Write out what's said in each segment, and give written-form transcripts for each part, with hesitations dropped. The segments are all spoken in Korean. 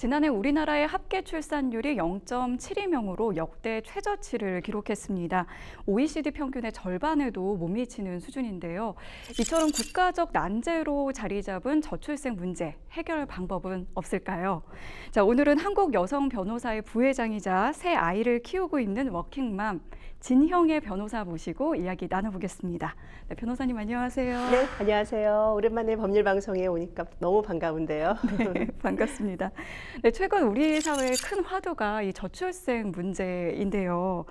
지난해 우리나라의 합계 출산율이 0.72명으로 역대 최저치를 기록했습니다. OECD 평균의 절반에도 못 미치는 수준인데요. 이처럼 국가적 난제로 자리 잡은 저출생 문제, 해결 방법은 없을까요? 자, 오늘은 한국 여성 변호사의 부회장이자 새 아이를 키우고 있는 워킹맘 진형애 변호사 모시고 이야기 나눠보겠습니다. 네, 변호사님 안녕하세요. 네, 안녕하세요. 오랜만에 법률 방송에 오니까 너무 반가운데요. 네, 반갑습니다. 네, 최근 우리 사회의 큰 화두가 이 저출생 문제인데요.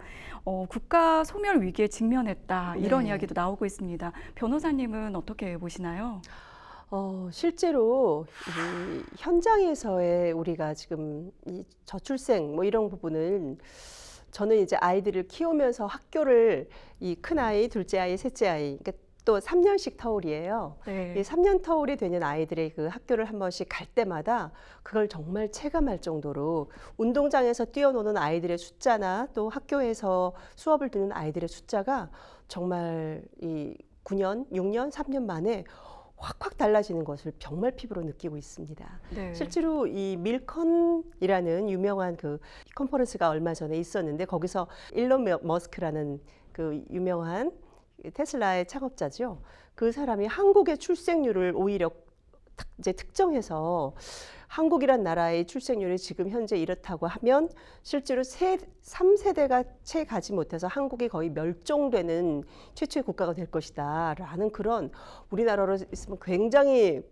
국가 소멸 위기에 직면했다 이런 네. 이야기도 나오고 있습니다. 변호사님은 어떻게 보시나요? 실제로 이 현장에서의 우리가 지금 이 저출생 뭐 이런 부분은 저는 이제 아이들을 키우면서 학교를 이 큰아이, 둘째 아이, 셋째 아이 그러니까 또 3년씩 터울이에요. 네. 이 3년 터울이 되는 아이들의 그 학교를 한 번씩 갈 때마다 그걸 정말 체감할 정도로 운동장에서 뛰어노는 아이들의 숫자나 또 학교에서 수업을 듣는 아이들의 숫자가 정말 이 9년, 6년, 3년 만에 확확 달라지는 것을 정말 피부로 느끼고 있습니다. 네. 실제로 이 밀컨이라는 유명한 그 컨퍼런스가 얼마 전에 있었는데 거기서 일론 머스크라는 그 유명한 테슬라의 창업자죠. 그 사람이 한국의 출생률을 오히려 이제 특정해서 한국이란 나라의 출생률이 지금 현재 이렇다고 하면 실제로 3세대가 채 가지 못해서 한국이 거의 멸종되는 최초의 국가가 될 것이다 라는 그런 우리나라로 있으면 굉장히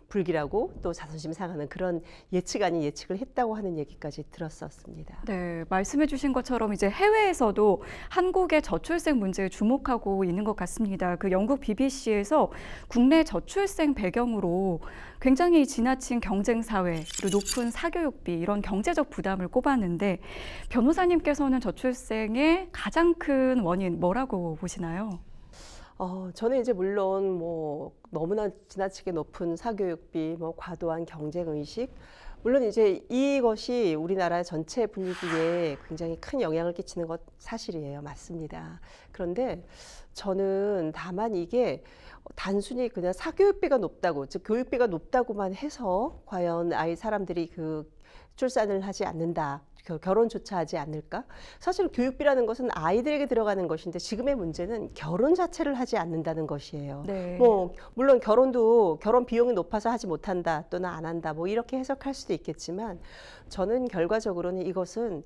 불길하고 또 자존심 상하는 그런 예측 아닌 예측을 했다고 하는 얘기까지 들었었습니다. 네, 말씀해 주신 것처럼 이제 해외에서도 한국의 저출생 문제에 주목하고 있는 것 같습니다. 그 영국 BBC에서 국내 저출생 배경으로 굉장히 지나친 경쟁 사회, 그리고 높은 사교육비 이런 경제적 부담을 꼽았는데 변호사님께서는 저출생의 가장 큰 원인 뭐라고 보시나요? 저는 이제 물론 뭐 너무나 지나치게 높은 사교육비, 뭐 과도한 경쟁 의식, 물론 이제 이것이 우리나라 전체 분위기에 굉장히 큰 영향을 끼치는 것 사실이에요. 맞습니다. 그런데 저는 다만 이게 단순히 그냥 사교육비가 높다고, 즉 교육비가 높다고만 해서 과연 사람들이 그 출산을 하지 않는다. 결혼조차 하지 않을까? 사실 교육비라는 것은 아이들에게 들어가는 것인데 지금의 문제는 결혼 자체를 하지 않는다는 것이에요. 네. 뭐 물론 결혼도 결혼 비용이 높아서 하지 못한다 또는 안 한다 뭐 이렇게 해석할 수도 있겠지만 저는 결과적으로는 이것은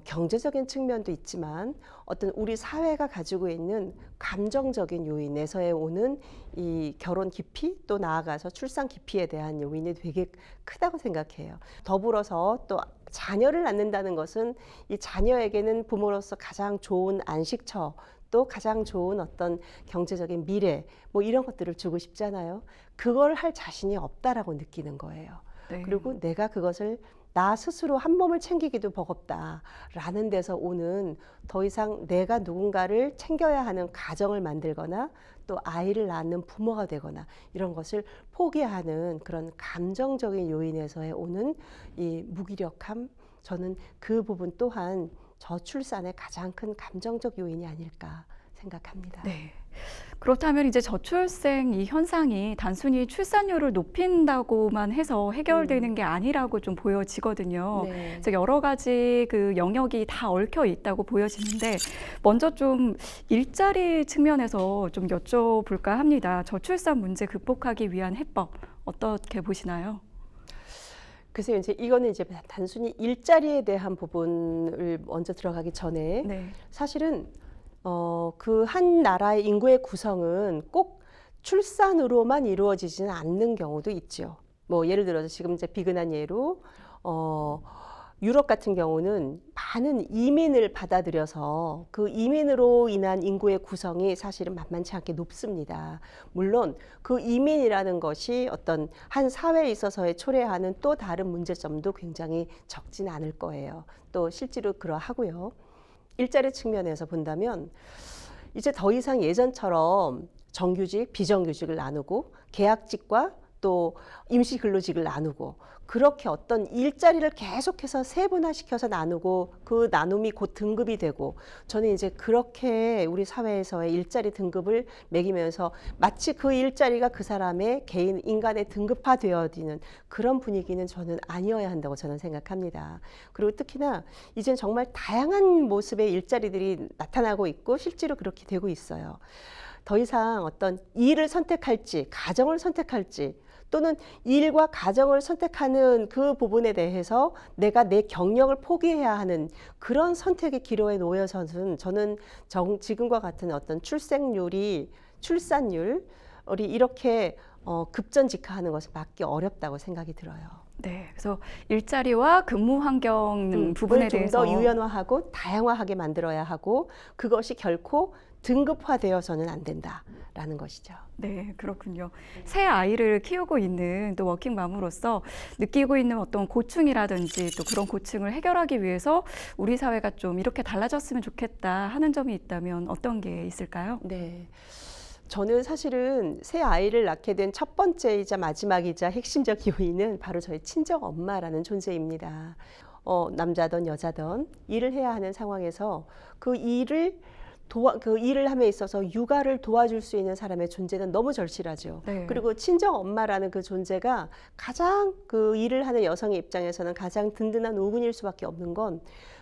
경제적인 측면도 있지만 어떤 우리 사회가 가지고 있는 감정적인 요인에서에 오는 이 결혼 기피 또 나아가서 출산 기피에 대한 요인이 되게 크다고 생각해요. 더불어서 또 자녀를 낳는다는 것은 이 자녀에게는 부모로서 가장 좋은 안식처 또 가장 좋은 어떤 경제적인 미래 뭐 이런 것들을 주고 싶잖아요. 그걸 할 자신이 없다라고 느끼는 거예요. 네. 그리고 내가 그것을 나 스스로 한 몸을 챙기기도 버겁다라는 데서 오는 더 이상 내가 누군가를 챙겨야 하는 가정을 만들거나 또 아이를 낳는 부모가 되거나 이런 것을 포기하는 그런 감정적인 요인에서의 오는 이 무기력함, 저는 그 부분 또한 저출산의 가장 큰 감정적 요인이 아닐까 생각합니다. 네. 그렇다면 이제 저출생 이 현상이 단순히 출산율을 높인다고만 해서 해결되는 게 아니라고 좀 보여지거든요. 네. 그래서 여러 가지 그 영역이 다 얽혀 있다고 보여지는데 먼저 좀 일자리 측면에서 좀 여쭤볼까 합니다. 저출산 문제 극복하기 위한 해법 어떻게 보시나요? 글쎄요, 이제 이거는 이제 단순히 일자리에 대한 부분을 먼저 들어가기 전에 네. 사실은 그 한 나라의 인구의 구성은 꼭 출산으로만 이루어지지는 않는 경우도 있죠. 뭐 예를 들어서 지금 이제 비근한 예로 유럽 같은 경우는 많은 이민을 받아들여서 그 이민으로 인한 인구의 구성이 사실은 만만치 않게 높습니다. 물론 그 이민이라는 것이 어떤 한 사회에 있어서의 초래하는 또 다른 문제점도 굉장히 적진 않을 거예요. 또 실제로 그러하고요. 일자리 측면에서 본다면 이제 더 이상 예전처럼 정규직, 비정규직을 나누고 계약직과 또 임시 근로직을 나누고 그렇게 어떤 일자리를 계속해서 세분화시켜서 나누고 그 나눔이 곧 등급이 되고 저는 이제 그렇게 우리 사회에서의 일자리 등급을 매기면서 마치 그 일자리가 그 사람의 개인 인간의 등급화되어지는 그런 분위기는 저는 아니어야 한다고 저는 생각합니다. 그리고 특히나 이젠 정말 다양한 모습의 일자리들이 나타나고 있고 실제로 그렇게 되고 있어요. 더 이상 어떤 일을 선택할지 가정을 선택할지 또는 일과 가정을 선택하는 그 부분에 대해서 내가 내 경력을 포기해야 하는 그런 선택의 기로에 놓여서는 저는 지금과 같은 어떤 출산율이 이렇게 급전직하하는 것을 막기 어렵다고 생각이 들어요. 네, 그래서 일자리와 근무 환경 부분에 좀 대해서 더 유연화하고 다양화하게 만들어야 하고 그것이 결코 등급화되어서는 안 된다라는 것이죠. 네, 그렇군요. 새 아이를 키우고 있는 또 워킹맘으로서 느끼고 있는 어떤 고충이라든지 또 그런 고충을 해결하기 위해서 우리 사회가 좀 이렇게 달라졌으면 좋겠다 하는 점이 있다면 어떤 게 있을까요? 네. 저는 사실은 새 아이를 낳게 된 첫 번째이자 마지막이자 핵심적 요인은 바로 저희 친정 엄마라는 존재입니다. 남자든 여자든 일을 해야 하는 상황에서 그 일을 함에 있어서 육아를 도와줄 수 있는 사람의 존재는 너무 절실하죠. 네. 그리고 친정 엄마라는 그 존재가 가장 그 일을 하는 여성의 입장에서는 가장 든든한 우군일 수밖에 없는 건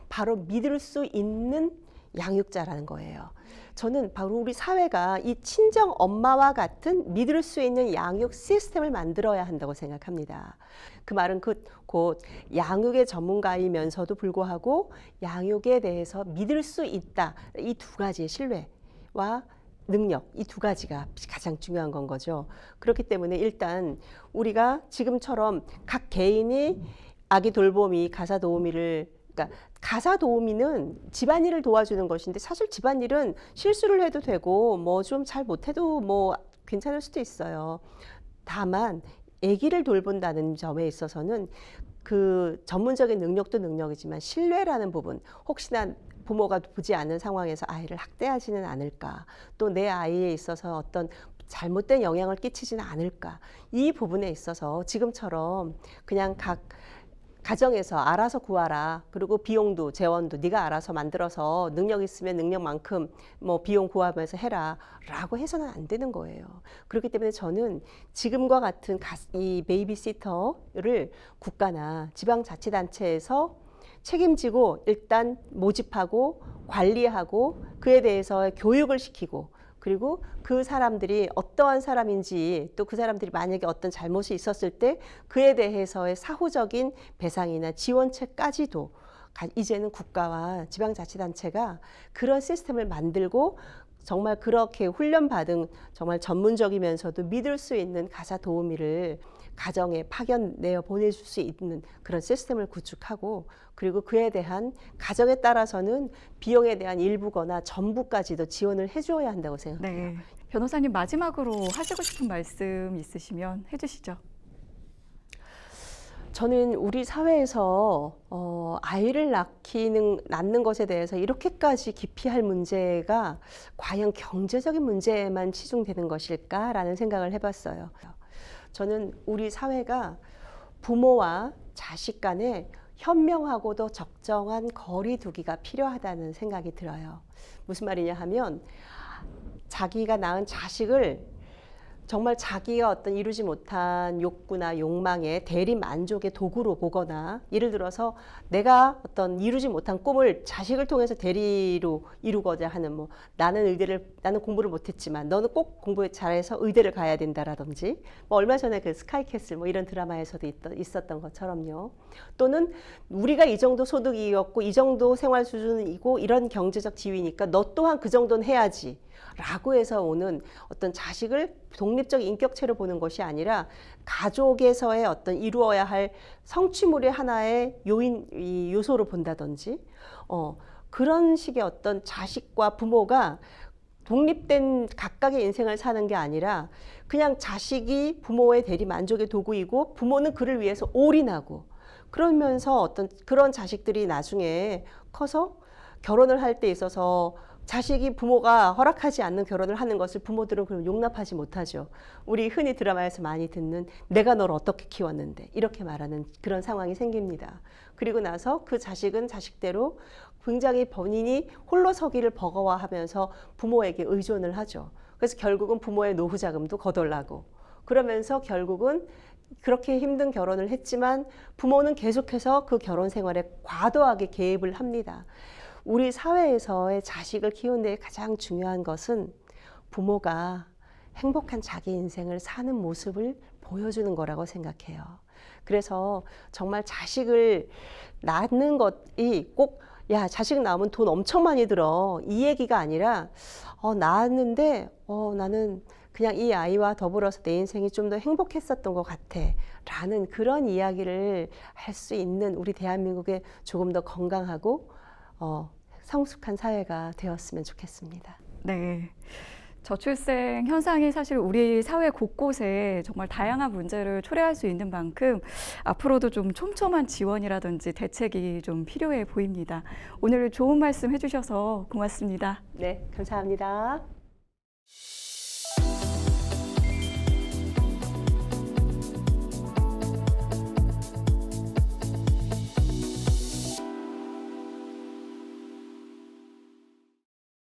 바로 믿을 수 있는 양육자라는 거예요. 저는 바로 우리 사회가 이 친정 엄마와 같은 믿을 수 있는 양육 시스템을 만들어야 한다고 생각합니다. 그 말은 곧 양육의 전문가이면서도 불구하고 양육에 대해서 믿을 수 있다. 이 두 가지의 신뢰와 능력, 이 두 가지가 가장 중요한 건 거죠. 그렇기 때문에 일단 우리가 지금처럼 각 개인이 아기 돌보미, 가사 도우미를 그러니까 가사 도우미는 집안일을 도와주는 것인데 사실 집안일은 실수를 해도 되고 뭐 좀 잘 못해도 뭐 괜찮을 수도 있어요. 다만 아기를 돌본다는 점에 있어서는 그 전문적인 능력도 능력이지만 신뢰라는 부분, 혹시나 부모가 보지 않는 상황에서 아이를 학대하지는 않을까, 또 내 아이에 있어서 어떤 잘못된 영향을 끼치지는 않을까, 이 부분에 있어서 지금처럼 그냥 각 가정에서 알아서 구하라. 그리고 비용도 재원도 네가 알아서 만들어서 능력 있으면 능력만큼 뭐 비용 구하면서 해라 라고 해서는 안 되는 거예요. 그렇기 때문에 저는 지금과 같은 이 베이비시터를 국가나 지방자치단체에서 책임지고 일단 모집하고 관리하고 그에 대해서 교육을 시키고 그리고 그 사람들이 어떠한 사람인지 또 그 사람들이 만약에 어떤 잘못이 있었을 때 그에 대해서의 사후적인 배상이나 지원책까지도 이제는 국가와 지방자치단체가 그런 시스템을 만들고 정말 그렇게 훈련받은 정말 전문적이면서도 믿을 수 있는 가사 도우미를 가정에 파견 내어 보내줄 수 있는 그런 시스템을 구축하고 그리고 그에 대한 가정에 따라서는 비용에 대한 일부거나 전부까지도 지원을 해줘야 한다고 생각해요. 네. 변호사님 마지막으로 하시고 싶은 말씀 있으시면 해주시죠. 저는 우리 사회에서 아이를 낳는 것에 대해서 이렇게까지 기피할 문제가 과연 경제적인 문제에만 치중되는 것일까라는 생각을 해봤어요. 저는 우리 사회가 부모와 자식 간에 현명하고도 적정한 거리 두기가 필요하다는 생각이 들어요. 무슨 말이냐 하면 자기가 낳은 자식을 정말 자기가 어떤 이루지 못한 욕구나 욕망의 대리 만족의 도구로 보거나 예를 들어서 내가 어떤 이루지 못한 꿈을 자식을 통해서 대리로 이루고자 하는 뭐 나는 공부를 못했지만 너는 꼭 공부 잘해서 의대를 가야 된다라든지 뭐 얼마 전에 그 스카이캐슬 뭐 이런 드라마에서도 있었던 것처럼요. 또는 우리가 이 정도 소득이었고 이 정도 생활 수준이고 이런 경제적 지위니까 너 또한 그 정도는 해야지 라고 해서 오는 어떤 자식을 독립적 인격체로 보는 것이 아니라 가족에서의 어떤 이루어야 할 성취물의 하나의 요소로 본다든지 그런 식의 어떤 자식과 부모가 독립된 각각의 인생을 사는 게 아니라 그냥 자식이 부모의 대리 만족의 도구이고 부모는 그를 위해서 올인하고 그러면서 어떤 그런 자식들이 나중에 커서 결혼을 할 때 있어서 자식이 부모가 허락하지 않는 결혼을 하는 것을 부모들은 그럼 용납하지 못하죠. 우리 흔히 드라마에서 많이 듣는 내가 널 어떻게 키웠는데 이렇게 말하는 그런 상황이 생깁니다. 그리고 나서 그 자식은 자식대로 굉장히 본인이 홀로 서기를 버거워하면서 부모에게 의존을 하죠. 그래서 결국은 부모의 노후 자금도 거덜나고 그러면서 결국은 그렇게 힘든 결혼을 했지만 부모는 계속해서 그 결혼 생활에 과도하게 개입을 합니다. 우리 사회에서의 자식을 키우는 데 가장 중요한 것은 부모가 행복한 자기 인생을 사는 모습을 보여주는 거라고 생각해요. 그래서 정말 자식을 낳는 것이 꼭 야, 자식 낳으면 돈 엄청 많이 들어. 이 얘기가 아니라 낳았는데 나는 그냥 이 아이와 더불어서 내 인생이 좀 더 행복했었던 것 같아. 라는 그런 이야기를 할 수 있는 우리 대한민국의 조금 더 건강하고 성숙한 사회가 되었으면 좋겠습니다. 네. 저출생 현상이 사실 우리 사회 곳곳에 정말 다양한 문제를 초래할 수 있는 만큼 앞으로도 좀 촘촘한 지원이라든지 대책이 좀 필요해 보입니다. 오늘 좋은 말씀 해주셔서 고맙습니다. 네, 감사합니다.